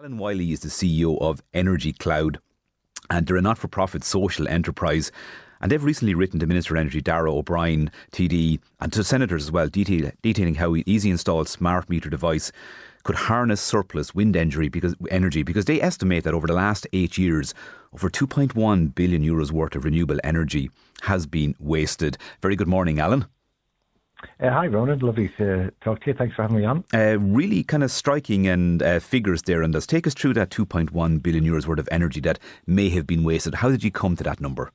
Wyley is the CEO of EnergyCloud, and they're a not-for-profit social enterprise. And they've recently written to Minister of Energy Darragh O'Brien, TD, and to senators as well, detailing how easy installed smart meter device could harness surplus wind energy because they estimate that over the last 8 years, over 2.1 billion euros worth of renewable energy has been wasted. Very good morning, Alan. Hi, Ronan. Lovely to talk to you. Thanks for having me on. Really kind of striking figures there. And take us through that 2.1 billion euros worth of energy that may have been wasted. How did you come to that number?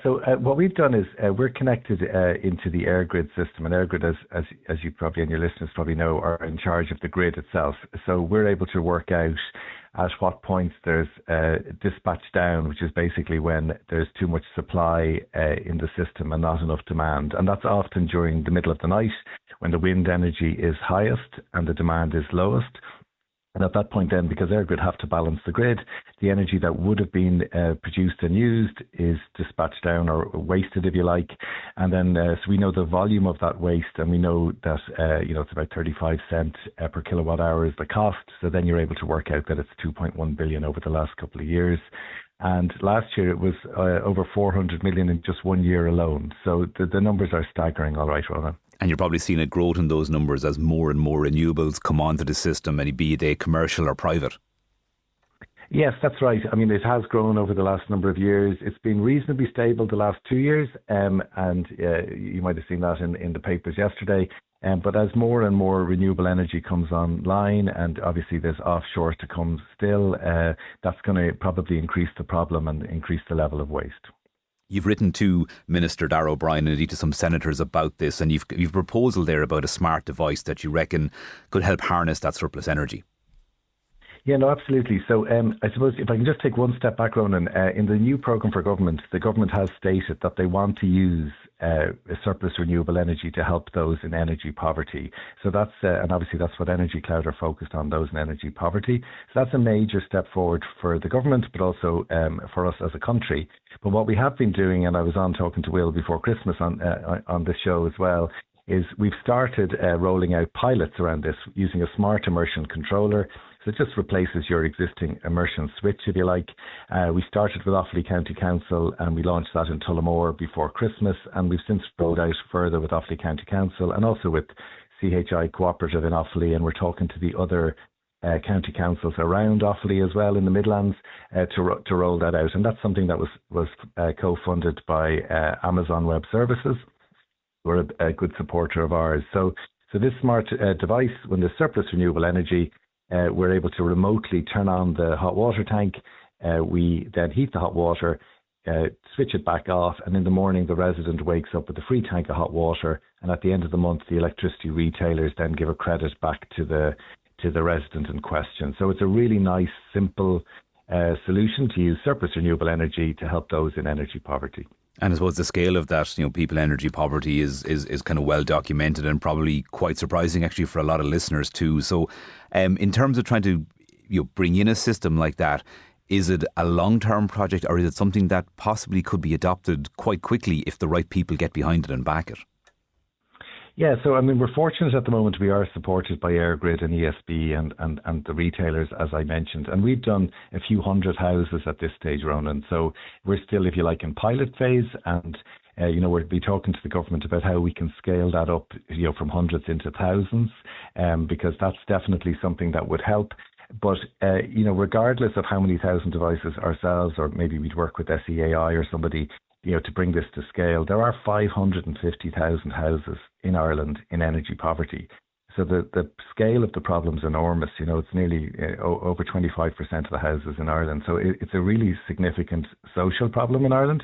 So what we've done is we're connected into the EirGrid system. And EirGrid, as you probably and your listeners probably know, are in charge of the grid itself. So we're able to work out at what points there's dispatch down, which is basically when there's too much supply in the system and not enough demand. And that's often during the middle of the night when the wind energy is highest and the demand is lowest. And at that point then, because EirGrid have to balance the grid, the energy that would have been produced and used is dispatched down or wasted, if you like. And then so we know the volume of that waste, and we know that it's about 35 cents per kilowatt hour is the cost. So then you're able to work out that it's 2.1 billion over the last couple of years. And last year it was over 400 million in just 1 year alone. So the numbers are staggering, all right, Ronan. And you're probably seeing a growth in those numbers as more and more renewables come onto the system, and be they commercial or private. Yes, that's right. I mean, it has grown over the last number of years. It's been reasonably stable the last 2 years, and you might have seen that in the papers yesterday. But as more and more renewable energy comes online, and obviously there's offshore to come still, that's going to probably increase the problem and increase the level of waste. You've written to Minister Darragh O'Brien and indeed to some senators about this, and you've a proposal there about a smart device that you reckon could help harness that surplus energy. Yeah, no, absolutely. So I suppose if I can just take one step back, Ronan, in the new programme for government, the government has stated that they want to use surplus renewable energy to help those in energy poverty. So that's, and obviously that's what EnergyCloud are focused on, those in energy poverty. So that's a major step forward for the government, but also for us as a country. But what we have been doing, and I was on talking to Will before Christmas on this show as well, is we've started rolling out pilots around this using a smart immersion controller. So it just replaces your existing immersion switch, if you like. We started with Offaly County Council and we launched that in Tullamore before Christmas, and we've since rolled out further with Offaly County Council and also with CHI Cooperative in Offaly, and we're talking to the other county councils around Offaly as well in the Midlands to roll that out. And that's something that was co-funded by Amazon Web Services, who are a good supporter of ours. So this smart device, when there's surplus renewable energy, we're able to remotely turn on the hot water tank. We then heat the hot water, switch it back off, and in the morning the resident wakes up with a free tank of hot water. And at the end of the month, the electricity retailers then give a credit back to the resident in question. So it's a really nice, simple solution to use surplus renewable energy to help those in energy poverty. And I suppose the scale of that, people in energy poverty is kind of well documented and probably quite surprising actually for a lot of listeners too. So in terms of trying to bring in a system like that, is it a long-term project, or is it something that possibly could be adopted quite quickly if the right people get behind it and back it? Yeah, so I mean, we're fortunate at the moment. We are supported by EirGrid and ESB and the retailers, as I mentioned. And we've done a few hundred houses at this stage, Ronan. So we're still, if you like, in pilot phase. And, we'll be talking to the government about how we can scale that up, from hundreds into thousands, because that's definitely something that would help. But, regardless of how many thousand devices ourselves, or maybe we'd work with SEAI or somebody, to bring this to scale, there are 550,000 houses in Ireland in energy poverty. So the scale of the problem is enormous. It's nearly over 25% of the houses in Ireland. So it's a really significant social problem in Ireland.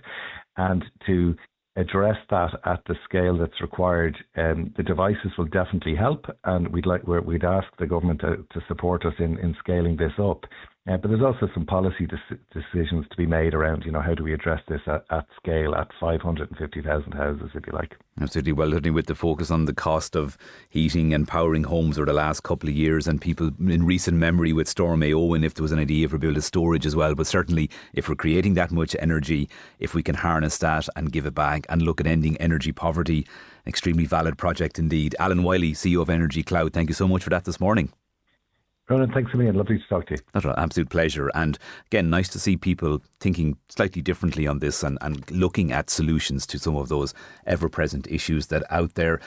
And to address that at the scale that's required, the devices will definitely help. And we'd ask the government to support us in scaling this up. But there's also some policy decisions to be made around, how do we address this at scale at 550,000 houses, if you like. Absolutely. Well, certainly with the focus on the cost of heating and powering homes over the last couple of years, and people in recent memory with Storm Éowyn, if there was an idea for building storage as well. But certainly if we're creating that much energy, if we can harness that and give it back and look at ending energy poverty, extremely valid project indeed. Alan Wyley, CEO of EnergyCloud, thank you so much for that this morning. Ronan, thanks a million. Lovely to talk to you. That's an absolute pleasure. And again, nice to see people thinking slightly differently on this and looking at solutions to some of those ever-present issues that are out there.